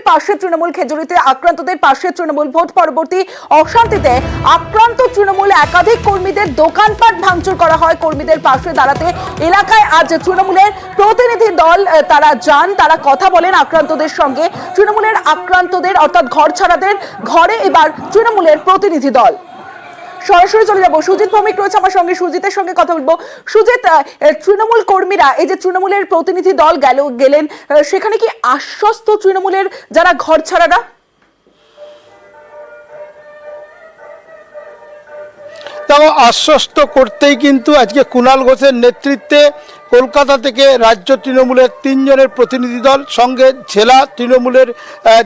পাশে তৃণমূল, খেজুরিতে আক্রান্তদের পাশে তৃণমূল। ভোট পরবর্তী অশান্তিতে আক্রান্ত তৃণমূল, একাধিক কর্মীদের দোকানপাট ভাঙচুর করা হয়। কর্মীদের পাশে দাঁড়াতে এলাকায় আজ তৃণমূলের প্রতিনিধি দল তারা যান, তারা কথা বলেন আক্রান্তদের সঙ্গে। তৃণমূলের আক্রান্তদের অর্থাৎ ঘর ছাড়াদের ঘরে এবার তৃণমূলের প্রতিনিধি দল। সরাসরি চলে যাবো, সুজিত ভৌমিক রয়েছে আমার সঙ্গে, সুজিতের সঙ্গে কথা বলবো। সুজিত, তৃণমূল কর্মীরা এই যে তৃণমূলের প্রতিনিধি দল গেলেন, সেখানে কি আশ্বস্ত তৃণমূলের যারা ঘর ছাড়ারা? তাও আশ্বস্ত করতেই কিন্তু আজকে কুণাল ঘোষের নেতৃত্বে কলকাতা থেকে রাজ্য তৃণমূলের 3 জনের প্রতিনিধি দল, সঙ্গে জেলা তৃণমূলের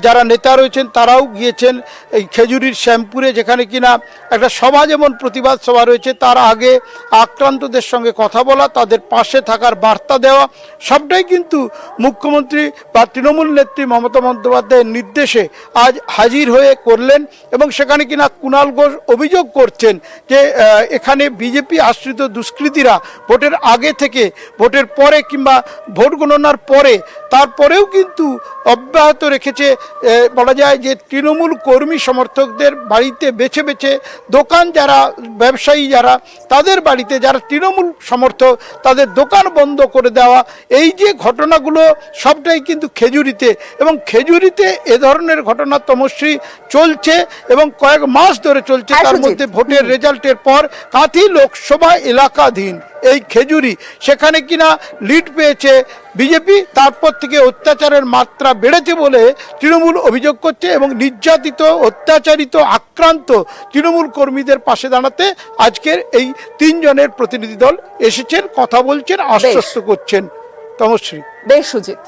যারা নেতা রয়েছেন তারাও গিয়েছেন এই খেজুরির শ্যামপুরে, যেখানে কিনা একটা সভা, যেমন প্রতিবাদ সভা রয়েছে, তার আগে আক্রান্তদের সঙ্গে কথা বলা, তাদের পাশে থাকার বার্তা দেওয়া, সবটাই কিন্তু মুখ্যমন্ত্রী বা তৃণমূল নেত্রী মমতা বন্দ্যোপাধ্যায়ের নির্দেশে আজ হাজির হয়ে করলেন। এবং সেখানে কিনা কুণাল ঘোষ অভিযোগ করছেন যে এখানে বিজেপি আশ্রিত দুষ্কৃতীরা ভোটের আগে থেকে, ভোটের পরে কিংবা ভোট গণনার পরে, তারপরেও কিন্তু অব্যাহত রেখেছে। বলা যায় যে তৃণমূল কর্মী সমর্থকদের বাড়িতে বেছে বেছে, দোকান যারা ব্যবসায়ী যারা, তাদের বাড়িতে যারা তৃণমূল সমর্থক, তাদের দোকান বন্ধ করে দেওয়া, এই যে ঘটনাগুলো সবটাই কিন্তু খেজুরিতে। এবং খেজুরিতে এ ধরনের ঘটনা তমস্রী চলছে এবং কয়েক মাস ধরে চলছে। তার মধ্যে ভোটের রেজাল্টের পর কাঁথি লোকসভা এলাকাধীন এই খেজুরি, সেখানে কিনা লিড পেয়েছে বিজেপি, তারপর থেকে অত্যাচারের মাত্রা বেড়েছে বলে তৃণমূল অভিযোগ করছে। এবং নির্যাতিত, অত্যাচারিত, আক্রান্ত তৃণমূল কর্মীদের পাশে দাঁড়াতে আজকের এই 3 জনের প্রতিনিধি দল এসেছেন, কথা বলছেন, আশ্বস্ত করছেন। তমশ্রী। বেশ সুজিত।